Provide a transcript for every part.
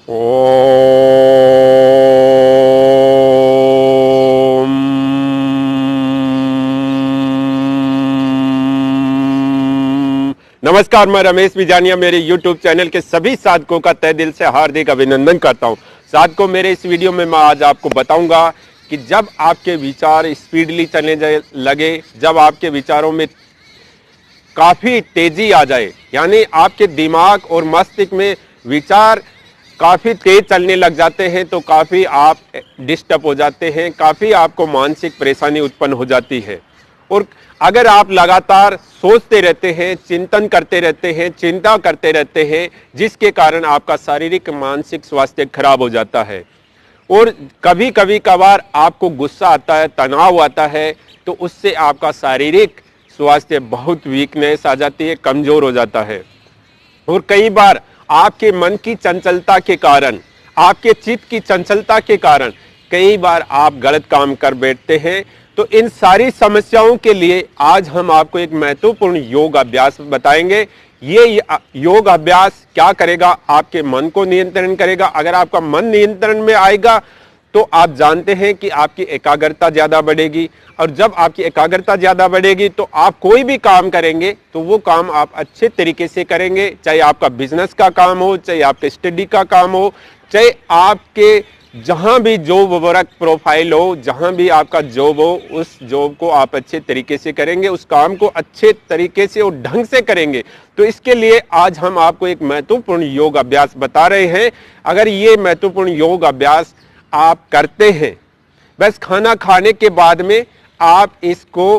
ओम। नमस्कार, मैं रमेश बिजानिया मेरे YouTube चैनल के सभी साधकों का तहे दिल से हार्दिक अभिनंदन करता हूं। साधकों, मेरे इस वीडियो में मैं आज आपको बताऊंगा कि जब आपके विचार स्पीडली चलने लगे, जब आपके विचारों में काफ़ी तेजी आ जाए, यानी आपके दिमाग और मस्तिष्क में विचार काफ़ी तेज चलने लग जाते हैं, तो काफ़ी आप डिस्टर्ब हो जाते हैं, काफ़ी आपको मानसिक परेशानी उत्पन्न हो जाती है। और अगर आप लगातार सोचते रहते हैं, चिंतन करते रहते हैं, चिंता करते रहते हैं, जिसके कारण आपका शारीरिक मानसिक स्वास्थ्य खराब हो जाता है। और कभी कभी कभार आपको गुस्सा आता है, तनाव आता है, तो उससे आपका शारीरिक स्वास्थ्य बहुत वीकनेस आ जाती है, कमजोर हो जाता है। और कई बार आपके मन की चंचलता के कारण, आपके चित्त की चंचलता के कारण कई बार आप गलत काम कर बैठते हैं। तो इन सारी समस्याओं के लिए आज हम आपको एक महत्वपूर्ण योग अभ्यास बताएंगे। ये योग अभ्यास क्या करेगा? आपके मन को नियंत्रण करेगा। अगर आपका मन नियंत्रण में आएगा तो आप जानते हैं कि आपकी एकाग्रता ज्यादा बढ़ेगी, और जब आपकी एकाग्रता ज्यादा बढ़ेगी तो आप कोई भी काम करेंगे तो वो काम आप अच्छे तरीके से करेंगे, चाहे आपका बिजनेस का काम हो, चाहे आपके स्टडी का काम हो, चाहे आपके जहां भी जॉब वर्क प्रोफाइल हो, जहां भी आपका जॉब हो, उस जॉब को आप अच्छे तरीके से करेंगे, उस काम को अच्छे तरीके से और ढंग से करेंगे। तो इसके लिए आज हम आपको एक महत्वपूर्ण योग अभ्यास बता रहे हैं। अगर ये महत्वपूर्ण योग अभ्यास आप करते हैं, बस खाना खाने के बाद में आप इसको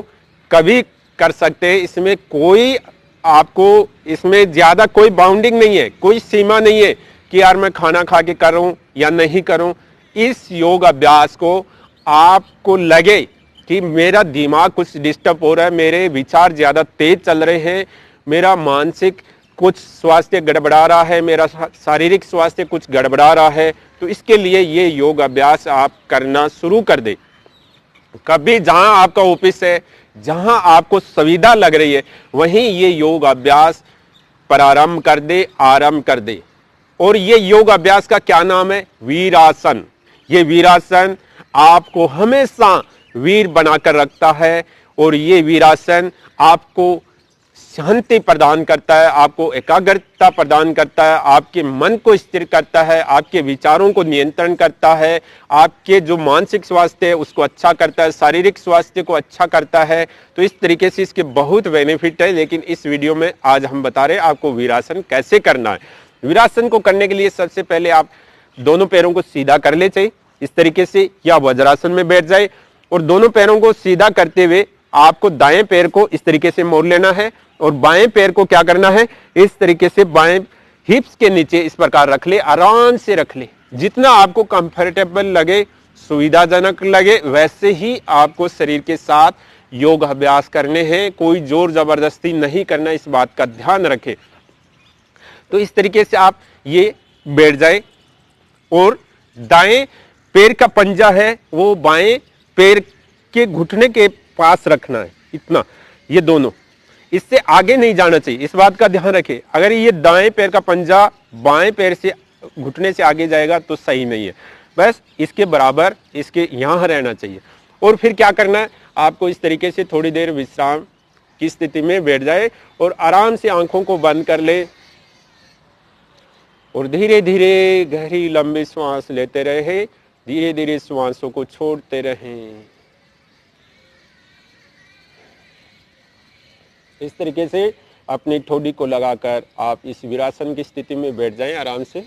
कभी कर सकते हैं। इसमें कोई आपको इसमें ज्यादा कोई बाउंडिंग नहीं है, कोई सीमा नहीं है कि यार मैं खाना खा के कर रहा हूं या नहीं करूं। इस योग अभ्यास को आपको लगे कि मेरा दिमाग कुछ डिस्टर्ब हो रहा है, मेरे विचार ज्यादा तेज चल रहे हैं, मेरा मानसिक कुछ स्वास्थ्य गड़बड़ा रहा है, मेरा शारीरिक स्वास्थ्य कुछ गड़बड़ा रहा है, तो इसके लिए ये योग अभ्यास आप करना शुरू कर दे। कभी जहां आपका ऑफिस है, जहां आपको सुविधा लग रही है, वहीं ये योग अभ्यास प्रारंभ कर दे, आरंभ कर दे। और ये योग अभ्यास का क्या नाम है? वीरासन। ये वीरासन आपको हमेशा वीर बनाकर रखता है, और ये वीरासन आपको शांति प्रदान करता है, आपको एकाग्रता प्रदान करता है, आपके मन को स्थिर करता है, आपके विचारों को नियंत्रण करता है, आपके जो मानसिक स्वास्थ्य है उसको अच्छा करता है, शारीरिक स्वास्थ्य को अच्छा करता है। तो इस तरीके से इसके बहुत बेनिफिट है, लेकिन इस वीडियो में आज हम बता रहे हैं आपको वीरासन कैसे करना है। वीरासन को करने के लिए सबसे पहले आप दोनों पैरों को सीधा कर ले, चाहिए इस तरीके से, या वज्रासन में बैठ जाए। और दोनों पैरों को सीधा करते हुए आपको दाएं पैर को इस तरीके से मोड़ लेना है, और बाएं पैर को क्या करना है? इस तरीके से बाएं हिप्स के नीचे इस प्रकार रख ले, आराम से रख ले। जितना आपको कंफर्टेबल लगे, सुविधाजनक लगे, वैसे ही आपको शरीर के साथ योग अभ्यास करने हैं। कोई जोर जबरदस्ती नहीं करना, इस बात का ध्यान रखें। तो इस तरीके से आप ये बैठ जाए, और दाएं पैर का पंजा है वो बाएं पैर के घुटने के पास रखना है, इतना, ये दोनों, इससे आगे नहीं जाना चाहिए, इस बात का ध्यान रखें। अगर ये दाएं पैर का पंजा बाएं पैर से घुटने से आगे जाएगा तो सही नहीं है, बस इसके बराबर इसके यहां रहना चाहिए। और फिर क्या करना है? आपको इस तरीके से थोड़ी देर विश्राम की स्थिति में बैठ जाए, और आराम से आंखों को बंद कर ले, और धीरे धीरे गहरी लंबी श्वास लेते रहे, धीरे धीरे श्वासों को छोड़ते रहें। इस तरीके से अपनी ठोड़ी को लगाकर आप इस वीरासन की स्थिति में बैठ जाएं आराम से।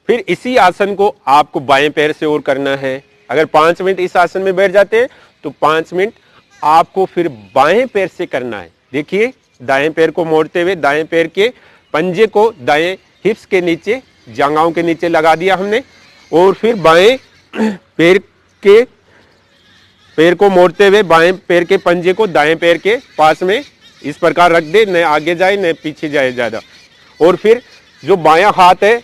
फिर इसी आसन को आपको बाएं पैर से और करना है। अगर 5 मिनट इस आसन में बैठ जाते हैं तो 5 मिनट आपको फिर बाएं पैर से करना है। देखिए, दाएं पैर को मोड़ते हुए दाएं पैर के पंजे को दाएं हिप्स के नीचे, जांघों के नीचे लगा दिया हमने, और फिर बाएं पैर को मोड़ते हुए बाएं पैर के पंजे को दाएं पैर के पास में इस प्रकार रख दे, न आगे जाए न पीछे जाए ज्यादा। और फिर जो बायां हाथ है,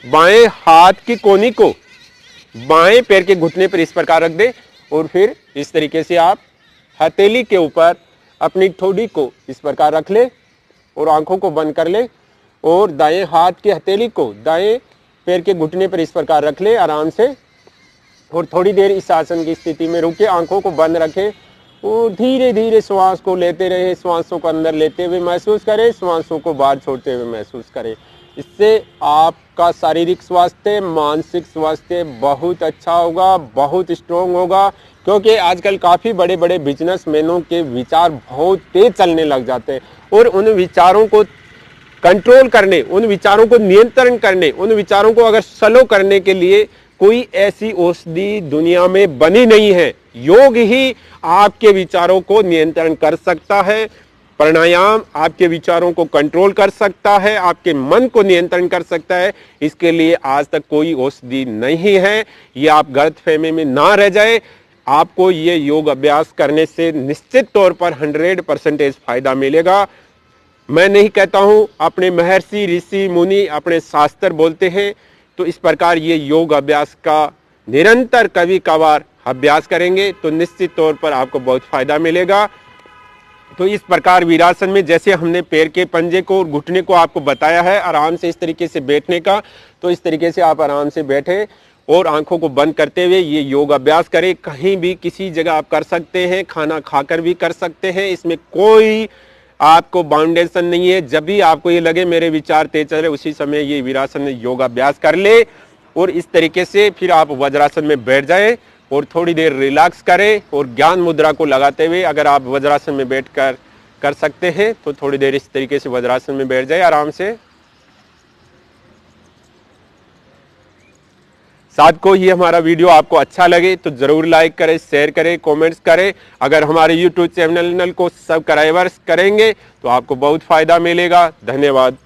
बाएं हाथ की कोनी को बाएं पैर के घुटने पर इस प्रकार रख दे, और फिर इस तरीके से आप हथेली के ऊपर अपनी ठोड़ी को इस प्रकार रख ले और आंखों को बंद कर ले और दाएं हाथ की हथेली को दाएं पैर के घुटने पर इस प्रकार रख ले आराम से और थोड़ी देर इस आसन की स्थिति में रुके, आंखों को बंद रखें और धीरे धीरे श्वास को लेते रहे, श्वासों को अंदर लेते हुए महसूस करें, श्वासों को बाहर छोड़ते हुए महसूस करें। इससे आपका शारीरिक स्वास्थ्य, मानसिक स्वास्थ्य बहुत अच्छा होगा, बहुत स्ट्रॉन्ग होगा, क्योंकि आजकल काफ़ी बड़े बड़े बिजनेसमैनों के विचार बहुत तेज चलने लग जाते हैं और उन विचारों को कंट्रोल करने, उन विचारों को नियंत्रण करने, उन विचारों को अगर स्लो करने के लिए कोई ऐसी औषधि दुनिया में बनी नहीं है। योग ही आपके विचारों को नियंत्रण कर सकता है, प्राणायाम आपके विचारों को कंट्रोल कर सकता है, आपके मन को नियंत्रण कर सकता है। इसके लिए आज तक कोई औषधि नहीं है। ये आप गलतफहमी में ना रह जाए। आपको ये योग अभ्यास करने से निश्चित तौर पर 100% फायदा मिलेगा। मैं नहीं कहता हूं, अपने महर्षि ऋषि मुनि अपने शास्त्र बोलते हैं। तो इस प्रकार ये योग अभ्यास का निरंतर कभी कभार अभ्यास करेंगे तो निश्चित तौर पर आपको बहुत फायदा मिलेगा। तो इस प्रकार वीरासन में जैसे हमने पैर के पंजे को और घुटने को आपको बताया है आराम से इस तरीके से बैठने का, तो इस तरीके से आप आराम से बैठे और आंखों को बंद करते हुए ये योग अभ्यास करें। कहीं भी किसी जगह आप कर सकते हैं, खाना खाकर भी कर सकते हैं, इसमें कोई आपको बाउंडेशन नहीं है। जब भी आपको ये लगे मेरे विचार तेज चल रहे, उसी समय ये वीरासन में योगाभ्यास कर ले और इस तरीके से फिर आप वज्रासन में बैठ जाएं और थोड़ी देर रिलैक्स करें और ज्ञान मुद्रा को लगाते हुए अगर आप वज्रासन में बैठकर कर सकते हैं तो थोड़ी देर इस तरीके से वज्रासन में बैठ जाए आराम से। साथ को ये हमारा वीडियो आपको अच्छा लगे तो जरूर लाइक करें, शेयर करें, कमेंट्स करें। अगर हमारे यूट्यूब चैनल को सब्सक्राइबर्स करेंगे तो आपको बहुत फायदा मिलेगा। धन्यवाद।